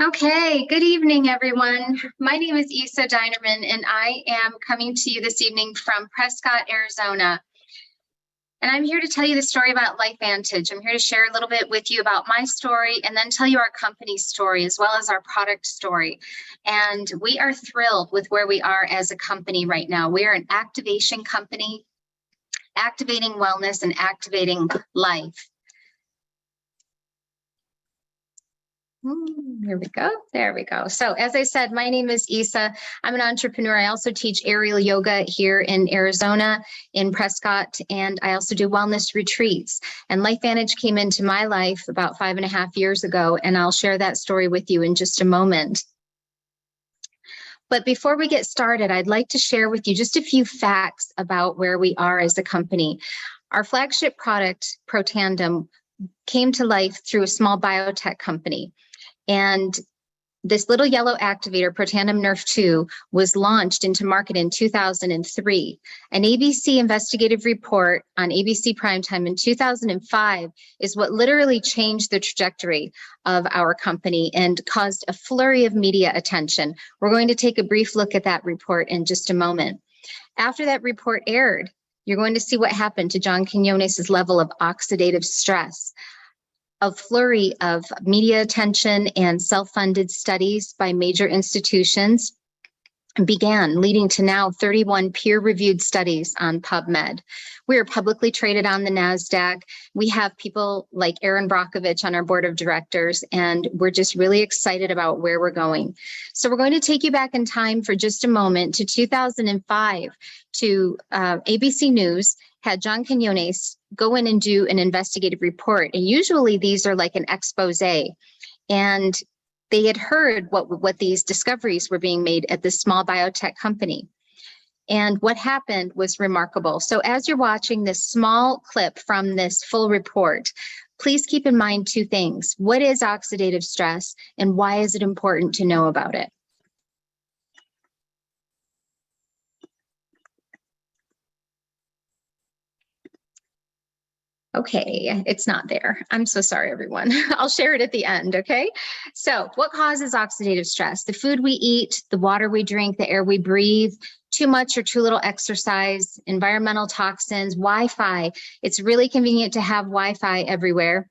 Okay, good evening, everyone. My name is Isa Dinerman, and I am coming to you this evening from Prescott, Arizona. And I'm here to tell you the story about Lifevantage. I'm here to share a little bit with you about my story and then tell you our company's story as well as our product story. And we are thrilled with where we are as a company right now. We are an activation company, activating wellness and activating life. Here we go. There we go. So as I said, my name is Isa. I'm an entrepreneur. I also teach aerial yoga here in Arizona, in Prescott, and I also do wellness retreats. And Lifevantage came into my life about 5.5 years ago, and I'll share that story with you in just a moment. But before we get started, I'd like to share with you just a few facts about where we are as a company. Our flagship product, Protandim, came to life through a small biotech company. And this little yellow activator, Protandim Nerf 2, was launched into market in 2003. An ABC investigative report on ABC Primetime in 2005 is what literally changed the trajectory of our company and caused a flurry of media attention. We're going to take a brief look at that report in just a moment. After that report aired, you're going to see what happened to John Quinones's level of oxidative stress. A flurry of media attention and self-funded studies by major institutions began, leading to now 31 peer-reviewed studies on PubMed. We are publicly traded on the NASDAQ. We have people like Aaron Brockovich on our board of directors, and we're just really excited about where we're going. So we're going to take you back in time for just a moment to 2005 to ABC News had John Quinones go in and do an investigative report. And usually these are like an expose. And they had heard what these discoveries were being made at this small biotech company. And what happened was remarkable. So as you're watching this small clip from this full report, please keep in mind two things. What is oxidative stress and why is it important to know about it? Okay, it's not there. I'm so sorry, everyone. I'll share it at the end, okay? So what causes oxidative stress? The food we eat, the water we drink, the air we breathe, too much or too little exercise, environmental toxins, Wi-Fi. It's really convenient to have Wi-Fi everywhere,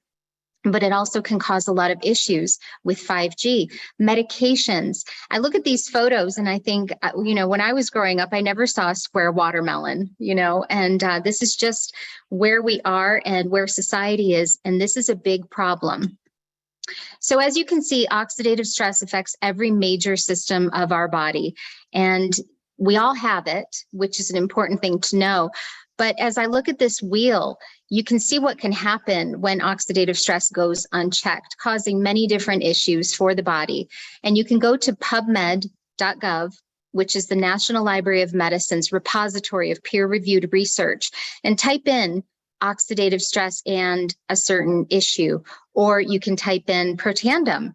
but it also can cause a lot of issues with 5G. Medications. I look at these photos and I think, when I was growing up, I never saw a square watermelon, and this is just where we are and where society is, and this is a big problem. So as you can see, oxidative stress affects every major system of our body, and we all have it, which is an important thing to know. But as I look at this wheel, you can see what can happen when oxidative stress goes unchecked, causing many different issues for the body. And you can go to pubmed.gov, which is the National Library of Medicine's repository of peer-reviewed research, and type in oxidative stress and a certain issue. Or you can type in Protandim,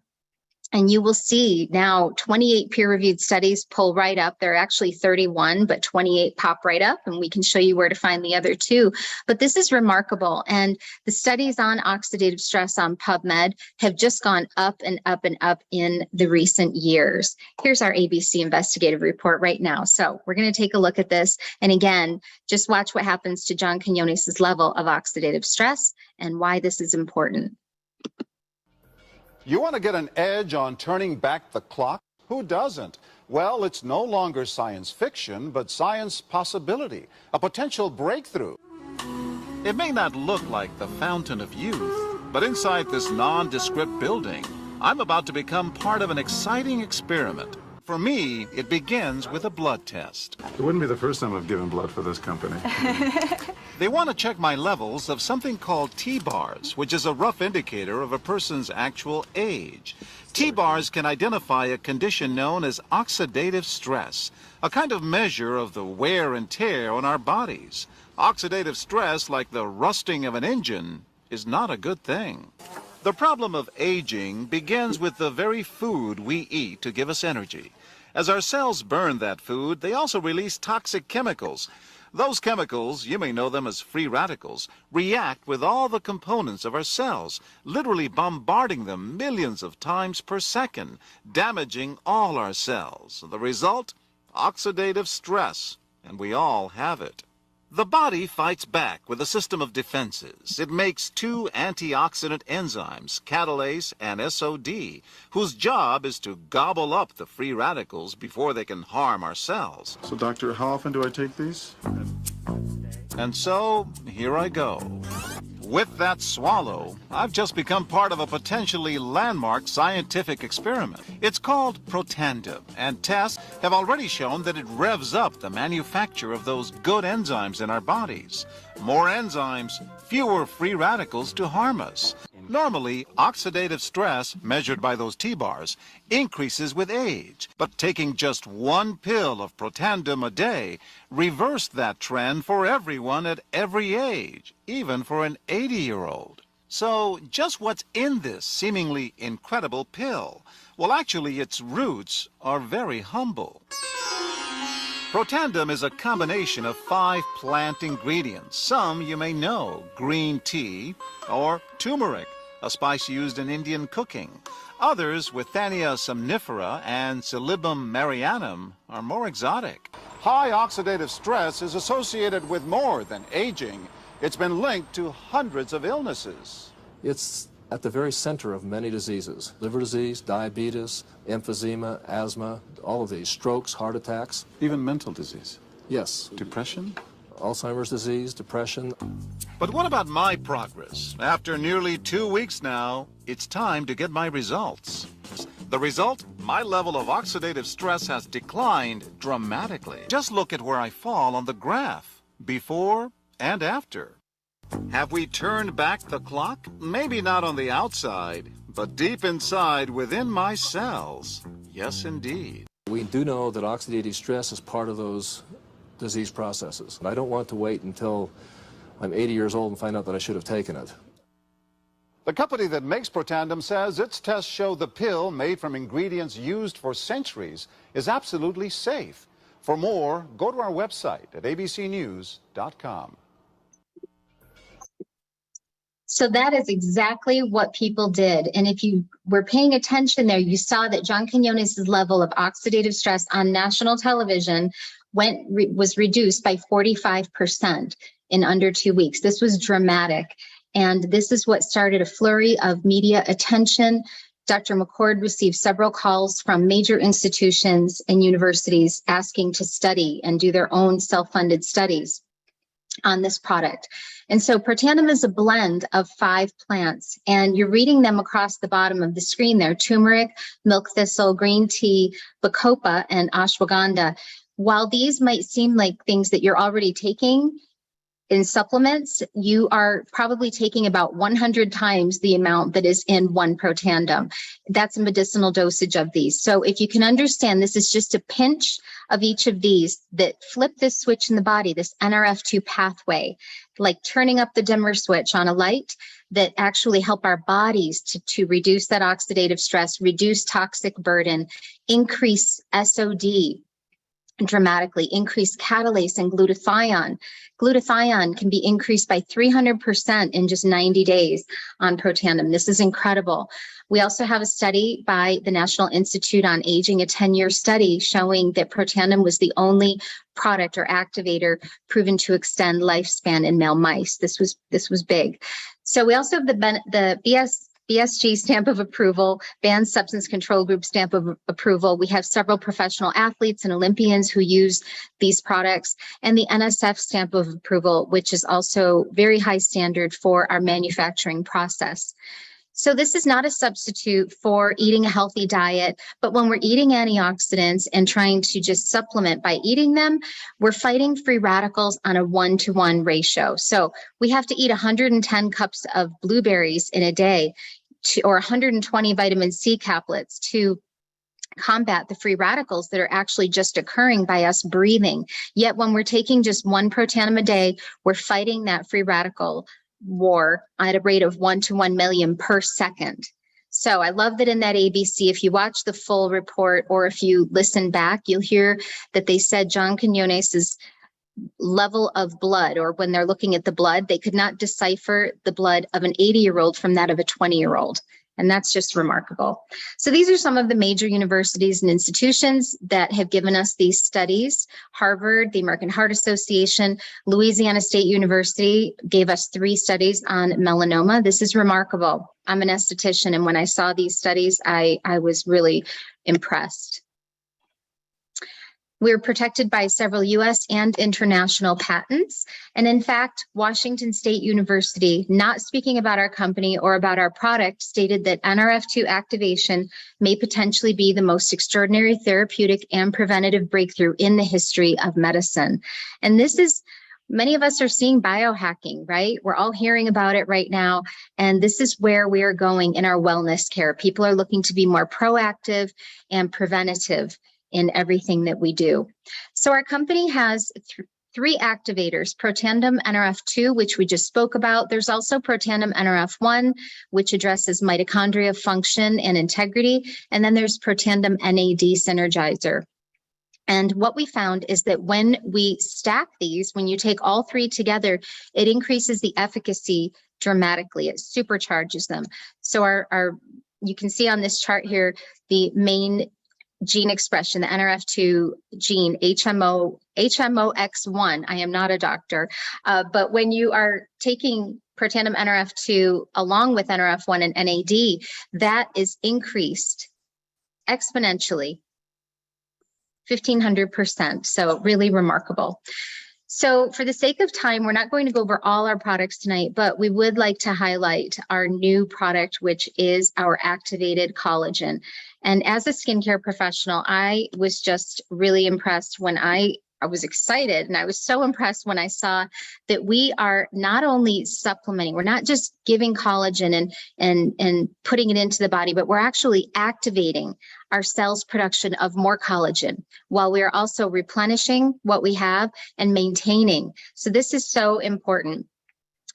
and you will see now 28 peer-reviewed studies pull right up. There are actually 31, but 28 pop right up, and we can show you where to find the other two. But this is remarkable, and the studies on oxidative stress on PubMed have just gone up and up and up in the recent years. Here's our ABC investigative report right now. So we're going to take a look at this, and again, just watch what happens to John Quinones's level of oxidative stress and why this is important. You want to get an edge on turning back the clock? Who doesn't? Well, it's no longer science fiction, but science possibility, a potential breakthrough. It may not look like the fountain of youth, but inside this nondescript building, I'm about to become part of an exciting experiment. For me, it begins with a blood test. It wouldn't be the first time I've given blood for this company. They want to check my levels of something called T-bars, which is a rough indicator of a person's actual age. T-bars can identify a condition known as oxidative stress, a kind of measure of the wear and tear on our bodies. Oxidative stress, like the rusting of an engine, is not a good thing. The problem of aging begins with the very food we eat to give us energy. As our cells burn that food, they also release toxic chemicals. Those chemicals, you may know them as free radicals, react with all the components of our cells, literally bombarding them millions of times per second, damaging all our cells. The result? Oxidative stress, and we all have it. The body fights back with a system of defenses. It makes two antioxidant enzymes, catalase and SOD, whose job is to gobble up the free radicals before they can harm our cells. So, doctor, how often do I take these? And so, here I go. With that swallow, I've just become part of a potentially landmark scientific experiment. It's called Protandim, and tests have already shown that it revs up the manufacture of those good enzymes in our bodies. More enzymes, fewer free radicals to harm us. Normally, oxidative stress, measured by those T-bars, increases with age. But taking just one pill of Protandim a day reversed that trend for everyone at every age, even for an 80-year-old. So, just what's in this seemingly incredible pill? Well, actually, its roots are very humble. Protandim is a combination of 5 plant ingredients. Some you may know: green tea or turmeric, a spice used in Indian cooking. Others, Withania somnifera and Silybum marianum, are more exotic. High oxidative stress is associated with more than aging. It's been linked to hundreds of illnesses. It's at the very center of many diseases: liver disease, diabetes, emphysema, asthma, all of these, strokes, heart attacks. Even mental disease. Yes, Depression? Alzheimer's disease, depression. But what about my progress? After nearly 2 weeks now, it's time to get my results. The result? My level of oxidative stress has declined dramatically. Just look at where I fall on the graph, before and after. Have we turned back the clock? Maybe not on the outside, but deep inside within my cells. Yes, indeed. We do know that oxidative stress is part of those disease processes. I don't want to wait until I'm 80 years old and find out that I should have taken it. The company that makes Protandim says its tests show the pill, made from ingredients used for centuries, is absolutely safe. For more, go to our website at abcnews.com. So that is exactly what people did. And if you were paying attention there, you saw that John Quinones' level of oxidative stress on national television was reduced by 45% in under 2 weeks. This was dramatic. And this is what started a flurry of media attention. Dr. McCord received several calls from major institutions and universities asking to study and do their own self-funded studies on this product. And so Protandim is a blend of 5 plants, and you're reading them across the bottom of the screen there: turmeric, milk thistle, green tea, bacopa, and ashwagandha. While these might seem like things that you're already taking in supplements, you are probably taking about 100 times the amount that is in one Protandim. That's a medicinal dosage of these. So if you can understand, this is just a pinch of each of these that flip this switch in the body, this NRF2 pathway, like turning up the dimmer switch on a light, that actually help our bodies to reduce that oxidative stress, reduce toxic burden, increase SOD, dramatically increase catalase and glutathione. Glutathione can be increased by 300% in just 90 days on Protandim. This is incredible. We also have a study by the National Institute on Aging, a 10-year study showing that Protandim was the only product or activator proven to extend lifespan in male mice. This was big. So we also have the BSG stamp of approval, Banned Substance Control Group stamp of approval. We have several professional athletes and Olympians who use these products, and the NSF stamp of approval, which is also very high standard for our manufacturing process. So this is not a substitute for eating a healthy diet, but when we're eating antioxidants and trying to just supplement by eating them, we're fighting free radicals on a 1-to-1 ratio. So we have to eat 110 cups of blueberries in a day or 120 vitamin C caplets to combat the free radicals that are actually just occurring by us breathing. Yet when we're taking just 1 Protandim a day, we're fighting that free radical war at a rate of 1 to 1 million per second. So I love that in that ABC, if you watch the full report or if you listen back, you'll hear that they said John Quinones' level of blood, or when they're looking at the blood, they could not decipher the blood of an 80-year-old from that of a 20-year-old. And that's just remarkable. So these are some of the major universities and institutions that have given us these studies. Harvard, the American Heart Association, Louisiana State University gave us 3 studies on melanoma. This is remarkable. I'm an esthetician, and when I saw these studies, I was really impressed. We're protected by several US and international patents. And in fact, Washington State University, not speaking about our company or about our product, stated that NRF2 activation may potentially be the most extraordinary therapeutic and preventative breakthrough in the history of medicine. And this is, many of us are seeing biohacking, right? We're all hearing about it right now. And this is where we are going in our wellness care. People are looking to be more proactive and preventative in everything that we do. So our company has 3 activators: Protandim NRF2, which we just spoke about. There's also Protandim NRF1, which addresses mitochondria function and integrity. And then there's Protandim NAD Synergizer. And what we found is that when we stack these, when you take all 3 together, it increases the efficacy dramatically. It supercharges them. So you can see on this chart here, the main gene expression, the NRF2 gene, HMOX1. I am not a doctor, but when you are taking Protandim NRF2 along with NRF1 and NAD, that is increased exponentially, 1,500%. So really remarkable. So for the sake of time, we're not going to go over all our products tonight, but we would like to highlight our new product, which is our activated collagen. And as a skincare professional, I was just really impressed when I was excited, and I was so impressed when I saw that we are not only supplementing, we're not just giving collagen and putting it into the body, but we're actually activating our cells' production of more collagen while we are also replenishing what we have and maintaining. So this is so important.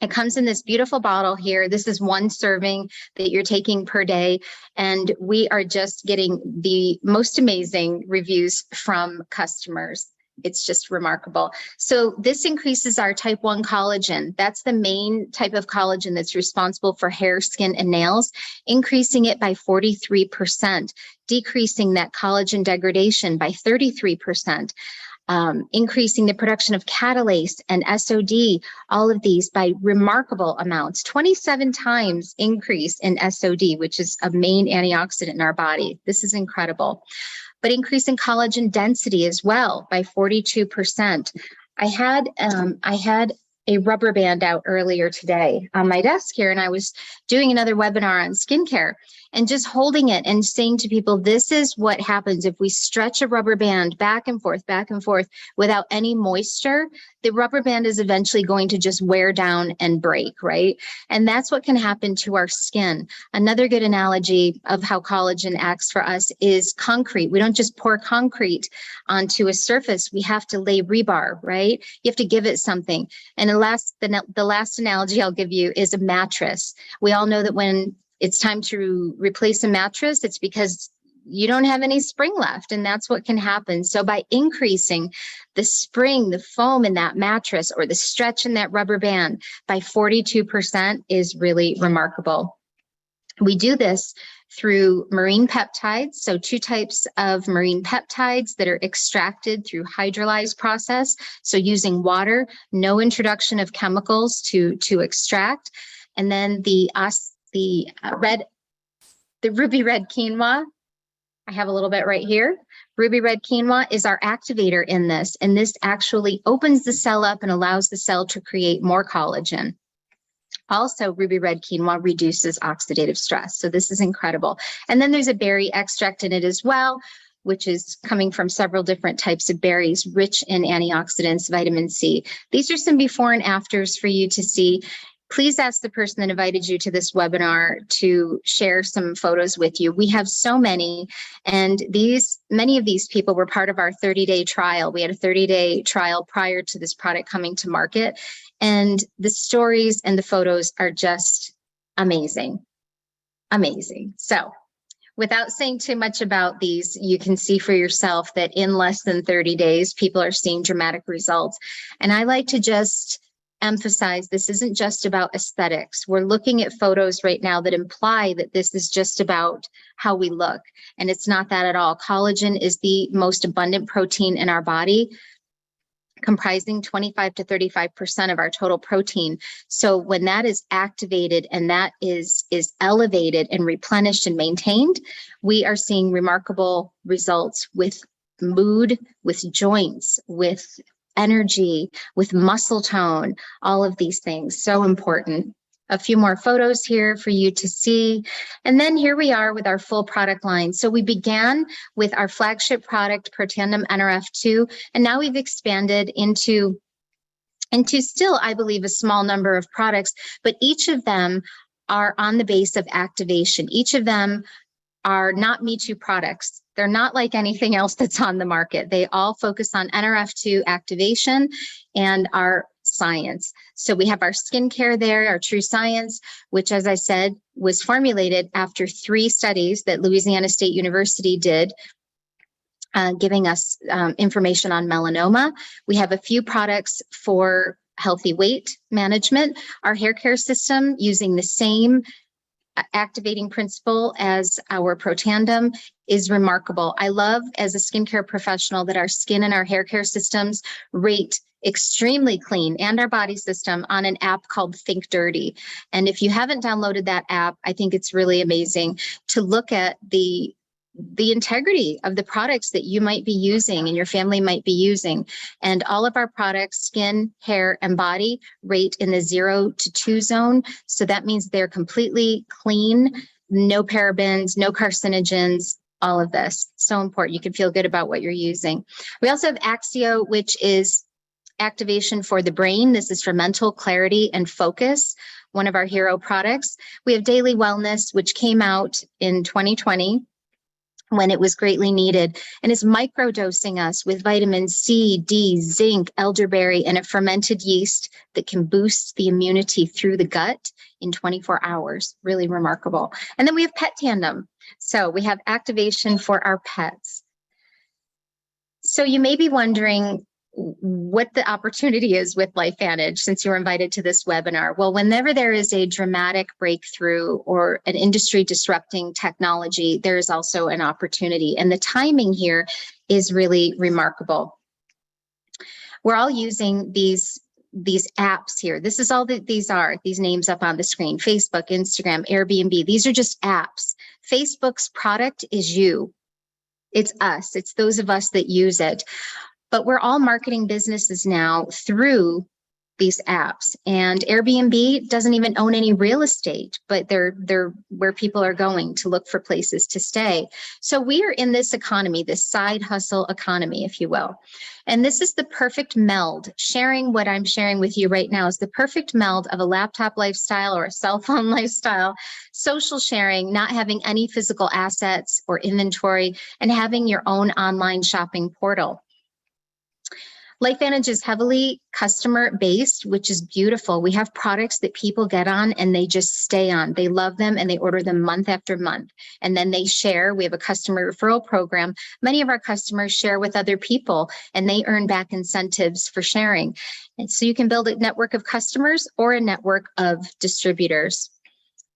It comes in this beautiful bottle here. This is 1 serving that you're taking per day. And we are just getting the most amazing reviews from customers. It's just remarkable. So this increases our type 1 collagen. That's the main type of collagen that's responsible for hair, skin, and nails, increasing it by 43%, decreasing that collagen degradation by 33%. Increasing the production of catalase and SOD, all of these by remarkable amounts, 27 times increase in SOD, which is a main antioxidant in our body. This is incredible. But increasing collagen density as well by 42%. I had a rubber band out earlier today on my desk here, and I was doing another webinar on skincare and just holding it and saying to people, this is what happens if we stretch a rubber band back and forth without any moisture. The rubber band is eventually going to just wear down and break, right? And that's what can happen to our skin. Another good analogy of how collagen acts for us is concrete. We don't just pour concrete onto a surface. We have to lay rebar, right? You have to give it something. And the last analogy I'll give you is a mattress. We all know that when it's time to replace a mattress, it's because you don't have any spring left, and that's what can happen. So by increasing the spring, the foam in that mattress, or the stretch in that rubber band by 42% is really remarkable. We do this through marine peptides. So 2 types of marine peptides that are extracted through hydrolyzed process. So using water, no introduction of chemicals to extract. And then the ruby red quinoa, I have a little bit right here. Ruby red quinoa is our activator in this, and this actually opens the cell up and allows the cell to create more collagen. Also, ruby red quinoa reduces oxidative stress. So this is incredible. And then there's a berry extract in it as well, which is coming from several different types of berries, rich in antioxidants, vitamin C. These are some before and afters for you to see. Please ask the person that invited you to this webinar to share some photos with you. We have so many, and many of these people were part of our 30-day trial. We had a 30-day trial prior to this product coming to market, and the stories and the photos are just amazing, amazing. So Without saying too much about these, you can see for yourself that in less than 30 days, people are seeing dramatic results. And I like to just emphasize this isn't just about aesthetics. We're looking at photos right now that imply that this is just about how we look. And it's not that at all. Collagen is the most abundant protein in our body, comprising 25 to 35% of our total protein. So when that is activated and that is elevated and replenished and maintained, we are seeing remarkable results with mood, with joints, with energy, with muscle tone, all of these things. So important. A few more photos here for you to see. And then here we are with our full product line. So we began with our flagship product, Protandim NRF2, and now we've expanded into still, I believe, a small number of products, but each of them are on the base of activation. Each of them are not Me Too products. They're not like anything else that's on the market. They all focus on NRF2 activation and our science. So we have our skincare there, our True Science, which, as I said, was formulated after 3 studies that Louisiana State University did, giving us information on melanoma. We have a few products for healthy weight management. Our hair care system, using the same activating principle as our Protandim, is remarkable. I love, as a skincare professional, that our skin and our hair care systems rate extremely clean, and our body system, on an app called Think Dirty. And if you haven't downloaded that app, I think it's really amazing to look at the integrity of the products that you might be using and your family might be using. And all of our products, skin, hair, and body, rate in the 0 to 2 zone. So that means they're completely clean, no parabens, no carcinogens, all of this. So important. You can feel good about what you're using. We also have Axio, which is activation for the brain. This is for mental clarity and focus, one of our hero products. We have Daily Wellness, which came out in 2020. When it was greatly needed, and is microdosing us with vitamin C, D, zinc, elderberry, and a fermented yeast that can boost the immunity through the gut in 24 hours. Really remarkable. And then we have Pet Tandem. So we have activation for our pets. So you may be wondering what the opportunity is with Lifevantage since you were invited to this webinar. Well, whenever there is a dramatic breakthrough or an industry disrupting technology, there is also an opportunity. And the timing here is really remarkable. We're all using these apps here. This is all that these are, these names up on the screen: Facebook, Instagram, Airbnb. These are just apps. Facebook's product is you. It's us. It's those of us that use it. But we're all marketing businesses now through these apps. And Airbnb doesn't even own any real estate, but they're where people are going to look for places to stay. So we are in this economy, this side hustle economy, if you will. And this is the perfect meld. Sharing what I'm sharing with you right now is the perfect meld of a laptop lifestyle or a cell phone lifestyle, social sharing, not having any physical assets or inventory, and having your own online shopping portal. Lifevantage is heavily customer-based, which is beautiful. We have products that people get on and they just stay on. They love them and they order them month after month. And then they share. We have a customer referral program. Many of our customers share with other people and they earn back incentives for sharing. And so you can build a network of customers or a network of distributors.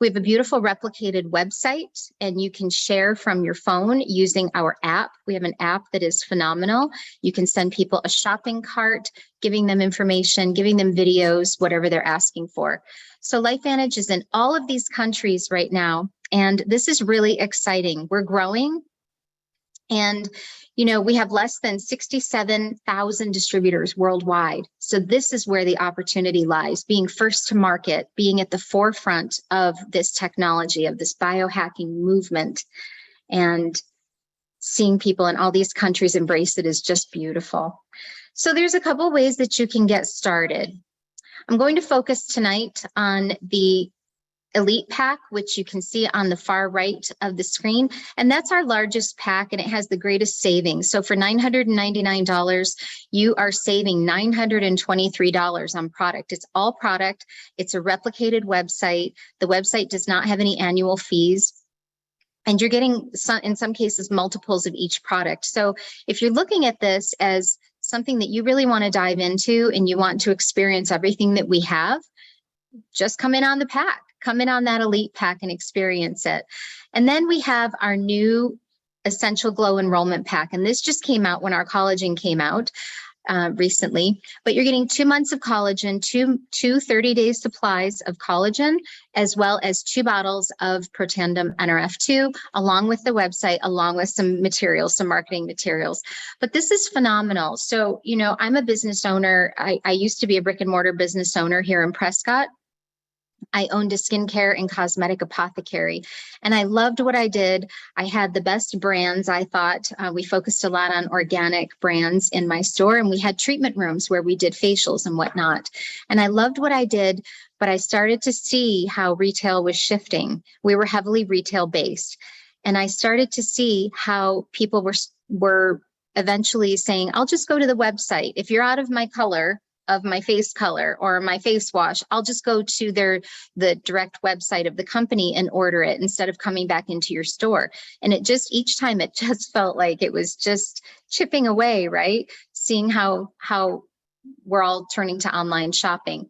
We have a beautiful replicated website, and you can share from your phone using our app. We have an app that is phenomenal. You can send people a shopping cart, giving them information, giving them videos, whatever they're asking for. So Lifevantage is in all of these countries right now, and this is really exciting. We're growing, and you know, we have less than 67,000 distributors worldwide. So this is where the opportunity lies, being first to market, being at the forefront of this technology, of this biohacking movement, and seeing people in all these countries embrace it is just beautiful. So there's a couple ways that you can get started. I'm going to focus tonight on the Elite Pack, which you can see on the far right of the screen. And that's our largest pack, and it has the greatest savings. So for $999, you are saving $923 on product. It's all product. It's a replicated website. The website does not have any annual fees. And you're getting some, in some cases, multiples of each product. So if you're looking at this as something that you really want to dive into and you want to experience everything that we have, just come in on the pack, come in on that elite pack and experience it. And then we have our new Essential Glow Enrollment Pack. And this just came out when our collagen came out recently, but you're getting 2 months of collagen, two 30-day supplies of collagen, as well as 2 bottles of Protandim NRF2, along with the website, along with some materials, some marketing materials. But this is phenomenal. So, you know, I'm a business owner. I used to be a brick and mortar business owner here in Prescott. I owned a skincare and cosmetic apothecary, and I loved what I did. I had the best brands. I thought we focused a lot on organic brands in my store, and we had treatment rooms where we did facials and whatnot. And I loved what I did, but I started to see how retail was shifting. We were heavily retail based, and I started to see how people were eventually saying, I'll just go to the website. If you're out of my color, of my face color or my face wash, I'll just go to the direct website of the company and order it instead of coming back into your store. And it just, each time it just felt like it was just chipping away, right? Seeing how we're all turning to online shopping.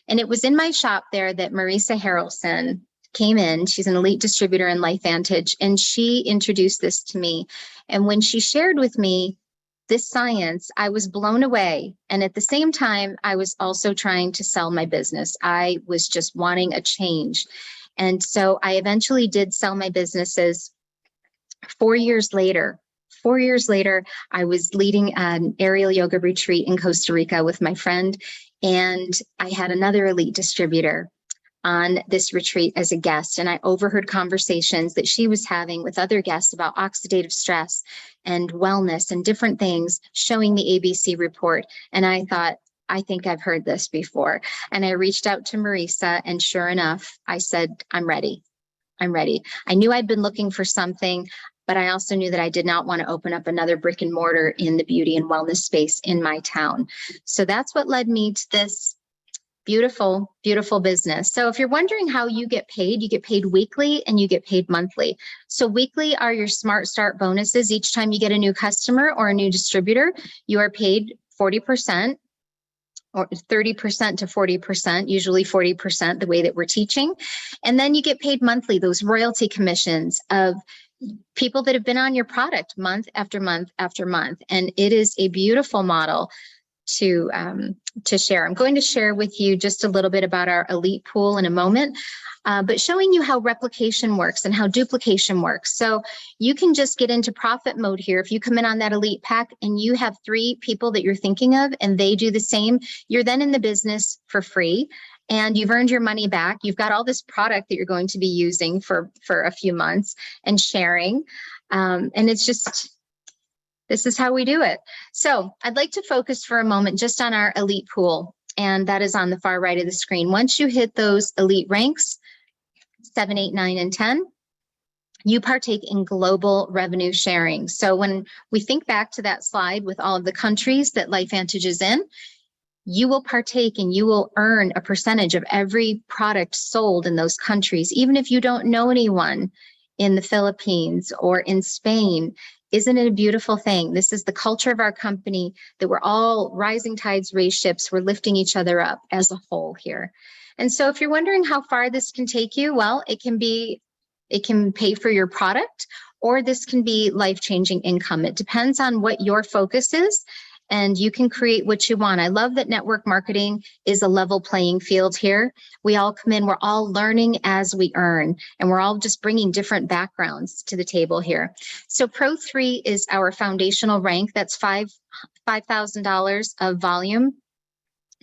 And it was in my shop there that Marisa Harrelson came in. She's an elite distributor in Lifevantage, and she introduced this to me. And when she shared with me this science, I was blown away. And at the same time, I was also trying to sell my business. I was just wanting a change. And so I eventually did sell my businesses. 4 years later, I was leading an aerial yoga retreat in Costa Rica with my friend. And I had another elite distributor on this retreat as a guest, and I overheard conversations that she was having with other guests about oxidative stress and wellness and different things, showing the ABC report. And I thought, I think I've heard this before. And I reached out to Marisa, and sure enough, I said, I'm ready. I knew I'd been looking for something, but I also knew that I did not want to open up another brick and mortar in the beauty and wellness space in my town. So that's what led me to this beautiful, beautiful business. So if you're wondering how you get paid weekly and you get paid monthly. So weekly are your Smart Start bonuses. Each time you get a new customer or a new distributor, you are paid 40% or 30% to 40%, usually 40%, the way that we're teaching. And then you get paid monthly, those royalty commissions of people that have been on your product month after month after month. And it is a beautiful model to share. I'm going to share with you just a little bit about our elite pool in a moment, but showing you how replication works and how duplication works. So you can just get into profit mode here. If you come in on that elite pack and you have 3 people that you're thinking of and they do the same, you're then in the business for free and you've earned your money back. You've got all this product that you're going to be using for a few months and sharing. And it's just, this is how we do it. So I'd like to focus for a moment just on our elite pool, and that is on the far right of the screen. Once you hit those elite ranks, 7, 8, 9, and 10, you partake in global revenue sharing. So when we think back to that slide with all of the countries that Lifevantage is in, you will partake and you will earn a percentage of every product sold in those countries, even if you don't know anyone in the Philippines or in Spain. Isn't it a beautiful thing? This is the culture of our company, that we're all rising tides raise ships. We're lifting each other up as a whole here. And so if you're wondering how far this can take you, well, it can pay for your product, or this can be life-changing income. It depends on what your focus is, and you can create what you want. I love that network marketing is a level playing field here. We all come in, we're all learning as we earn, and we're all just bringing different backgrounds to the table here. So Pro 3 is our foundational rank. That's $5,000 of volume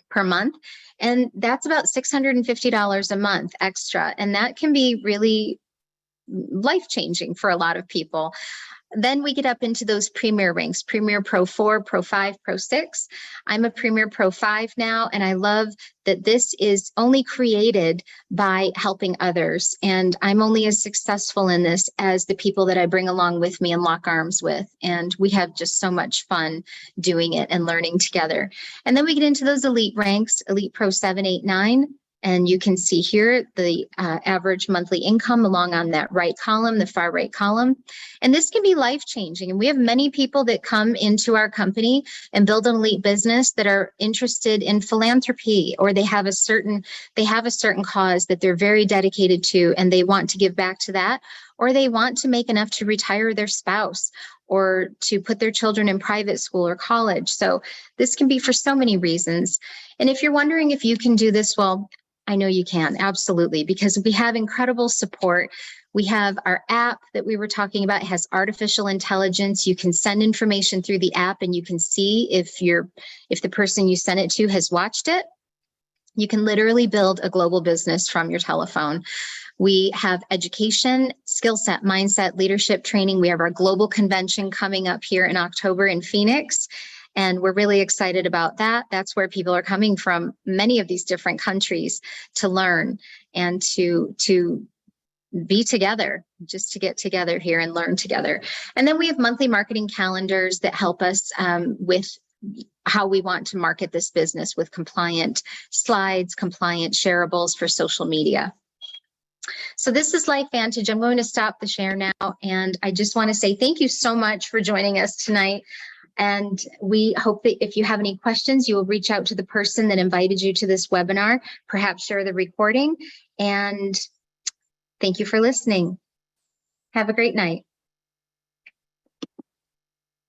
per month. And that's about $650 a month extra. And that can be really life-changing for a lot of people. Then we get up into those premier ranks, Premier Pro 4, Pro 5, Pro 6. I'm a Premier Pro 5 now, and I love that this is only created by helping others. And I'm only as successful in this as the people that I bring along with me and lock arms with. And we have just so much fun doing it and learning together. And then we get into those elite ranks, Elite Pro 7, 8, 9. And you can see here the average monthly income along on that right column, the far right column. And this can be life-changing. And we have many people that come into our company and build an elite business that are interested in philanthropy, or they have a certain cause that they're very dedicated to, and they want to give back to that, or they want to make enough to retire their spouse or to put their children in private school or college. So this can be for so many reasons. And if you're wondering if you can do this, well, I know you can, absolutely, because we have incredible support. We have our app that we were talking about. It has artificial intelligence. You can send information through the app and you can see if the person you sent it to has watched it. You can literally build a global business from your telephone. We have education, skill set, mindset, leadership training. We have our global convention coming up here in October in Phoenix. And we're really excited about that. That's where people are coming from many of these different countries to learn and to be together, just to get together here and learn together. And then we have monthly marketing calendars that help us with how we want to market this business with compliant slides, compliant shareables for social media. So this is Lifevantage. I'm going to stop the share now. And I just want to say thank you so much for joining us tonight. And we hope that if you have any questions, you will reach out to the person that invited you to this webinar, perhaps share the recording. And thank you for listening. Have a great night.